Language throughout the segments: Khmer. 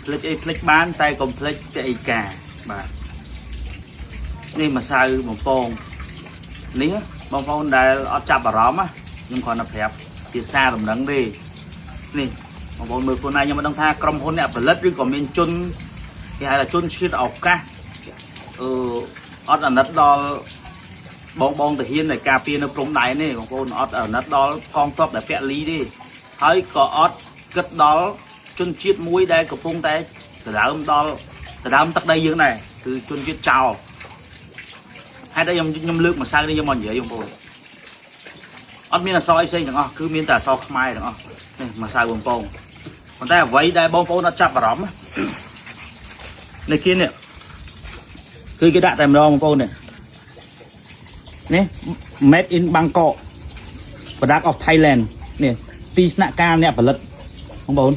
ភ្លេចបានតែកុំភ្លេចពាក់អីកាបាទនេះម្សៅបំពងនេះបងប្អូនដែលអត់ចាប់អារម្មណ៍ខ្ញុំគ្រាន់តែប្រាប់ជាសារដំណឹងទេនេះបងប្អូនមើលខ្លួនឯងខ្ញុំមិនដឹងថាក្រុមហ៊ុនអ្នកផលិតឬក៏មានជនគេហៅថាជនជាតិឱកាសអត់អាណិតដល់បងទាហានដែលការពារនៅព្រំដែនទេបងប្អូនអត់អាណិតដល់កងទ័ពដែលពាក់លីទេហើយក៏អត់គិតដល់ជនជាតិមួយដែលកំពុងតែដណ្ដើមទឹកដីយើងដែរគឺជនជាតិចោលហេតុអីខ្ញុំលើកម្សៅនេះខ្ញុំមកនិយាយបងប្អូនអត់មានអក្សរអីផ្សេងទាំងអស់គឺមានតែអក្សរខ្មែរទាំងអស់នេះម្សៅបំពងប៉ុន្តែអ្វីដែលបងប្អូនអត់ចាប់អារម្មណ៍នេះគេនេះគឺគេដាក់តែម្ដងបងប្អូននេះ made in Bangkok product of Thailand នេះទីស្នាក់ការអ្នកផលិតបងប្អូន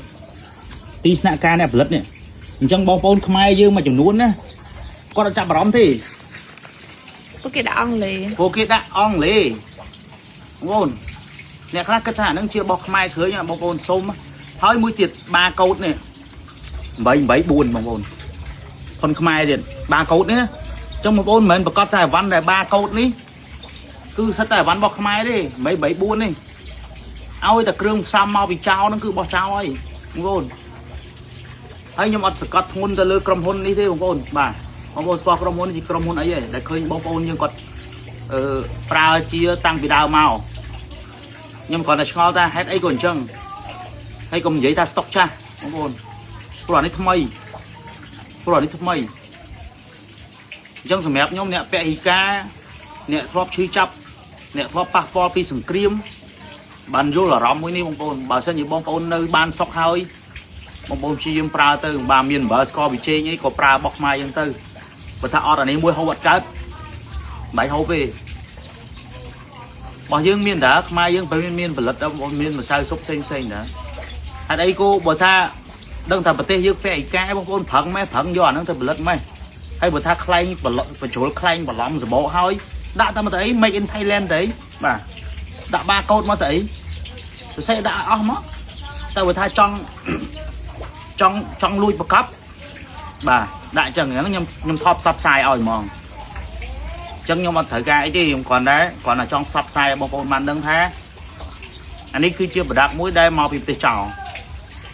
ទីស្នាក់ការអ្នកផលិតនេះអញ្ចឹងបងប្អូនខ្មែរយើងមួយចំនួនណាគាត់អត់ចាប់អារម្មណ៍ទេពួកគេដាក់អង់គ្លេសបងប្អូនអ្នកខ្លះគិតថាអានឹងជារបស់ខ្មែរឃើញបងប្អូនសុំហើយមួយទៀតបាកូដនេះ884បងប្អូនផុនខ្មែរទៀតបាកូដនេះអញ្ចឹងបងប្អូនមិនមែនប្រកាសតែអវ៉ាន់ដែលបាកូដនេះគឺសិតតែអវ៉ាន់របស់ខ្មែរទេ884នេះឲ្យតែគ្រឿងផ្សំមកពីចោលហ្នឹងគឺរបស់ចោលហើយបងប្អូនហើយខ្ញុំអត់សង្កត់ធ្ងន់ទៅលើក្រុមហ៊ុននេះទេបងប្អូនបាទបងប្អូនស្គាល់ក្រុមហ៊ុននេះជាក្រុមហ៊ុនអីហ៎ដែលឃើញបងប្អូនយើងគាត់ប្រើជាតាំងពីដើមមកខ្ញុំគ្រាន់តែឆ្ងល់ថាហេតុអីក៏អញ្ចឹងហើយកុំនិយាយថាស្តុកចាស់បងប្អូនព្រោះអានេះថ្មីអញ្ចឹងសម្រាប់ខ្ញុំអ្នកពាក់អ៊ីកាអ្នកធ្លាប់ឈឺចាប់អ្នកធ្លាប់ប៉ះពាល់ពីសង្គ្រាមបានយល់អារម្មណ៍មួយនេះបងប្អូនបើសិនជាបងប្អូននៅបានសុខហើយបងប្អូនព្យាយាមប្រើទៅបើមានអំបិលស្ករប៊ីចេងអីក៏ប្រើរបស់ខ្មែរយើងទៅបើថាអត់អានេះមួយហូបអត់កើតមិនហូបទេរបស់យើងមានតាខ្មែរយើងពេលមានផលិតមានម្សៅស៊ុបផ្សេងតាហេតុអីគោបើថាដឹងថាប្រទេសយើងពាក់អ៊ីកាបងប្អូនប្រឹងយកអាហ្នឹងទៅផលិតម៉េចហើយបើថាខ្លែងបញ្ជ្រុលខ្លែងបន្លំសបោហើយដាក់តែមកទៅអី make in Thailand ទៅបាទដាក់បាកូដមកទៅអីសរសេរដាក់អស់មកតែបើថាចង់លួចប្រកបបាទដាក់ចឹងខ្ញុំថប់ផ្សព្វផ្សាយឲ្យហ្មងចឹងខ្ញុំអត់ត្រូវការអីទេខ្ញុំគ្រាន់តែចង់ផ្សព្វផ្សាយឲ្យបងប្អូនបានដឹងថាអានេះគឺជាប្រដាប់មួយដែលមកពីប្រទេសចោល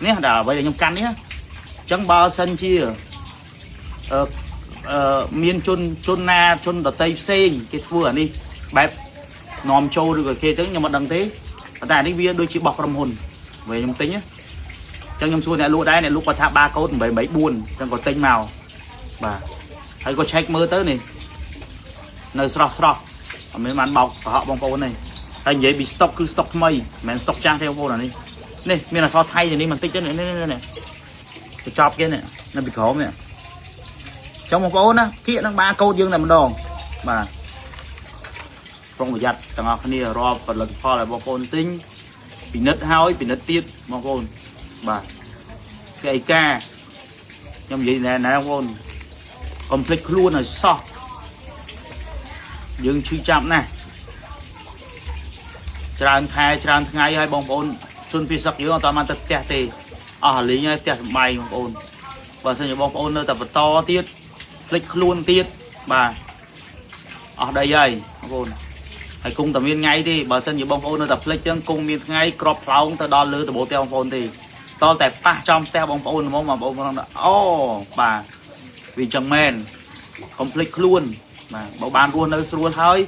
នេះដល់អ្វីដែលខ្ញុំកាន់នេះចឹងបើសិនជាមានជនដតីផ្សេងគេធ្វើអានេះបែបនាំចូលឬក៏គេចឹងខ្ញុំអត់ដឹងទេប៉ុន្តែអានេះវាដូចជាបោះក្រុមហ៊ុនវិញខ្ញុំទិញចឹងខ្ញុំសួរអ្នកលក់ដែរអ្នកលក់គាត់ថាបាកូដ884ចឹងក៏ទិញមកបាទហើយក៏ check មើលទៅនេះនៅស្រស់អត់មានបានបោកកុហកបងប្អូនទេហើយនិយាយពី stock គឺ stock ថ្មីមិនមែន stock ចាស់ទេបងប្អូនអានេះមានអក្សរថៃនេះបន្តិចទៅនេះទៅចប់គេនេះនៅពីក្រោមនេះចុងបងប្អូនណាគៀកនឹងបាកូដយើងតែម្ដងបាទប្រុងប្រយ័ត្នទាំងអស់គ្នារាល់ផលិតផលឲ្យបងប្អូនទិញពិនិត្យហើយពិនិត្យទៀតបងប្អូនបាទគេឯកាខ្ញុំនិយាយណែបងប្អូនកុំភ្លេចខ្លួនឲ្យសោះយើងឈឺចាប់ណាស់ច្រើនខែច្រើនថ្ងៃហើយបងប្អូនជនពិសកយើងអត់តាមទៅផ្ទះទេអស់លីងហើយផ្ទះសម្បែងបងប្អូនបើសិនជាបងប្អូននៅតែបន្តទៀតភ្លេចខ្លួនទៀតបាទអស់ដីហើយបងប្អូនហើយគង់តែមានថ្ងៃទេបើសិនជាបងប្អូននៅតែភ្លេចចឹងគង់មានថ្ងៃក្របផ្លោងទៅដល់លើដំបូលផ្ទះបងប្អូនទេតតែប៉ះចំផ្ទះបងប្អូនហ្មងបងប្អូនអូបាទវាចឹងមែនកុំភ្លេចខ្លួនបាទបើបានរស់នៅស្រួលហើយ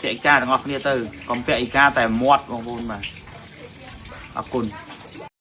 ពាក់អ៊ីកាទាំងអស់គ្នាទៅកុំពាក់អ៊ីកាតែមាត់បងប្អូនបាទអរគុណ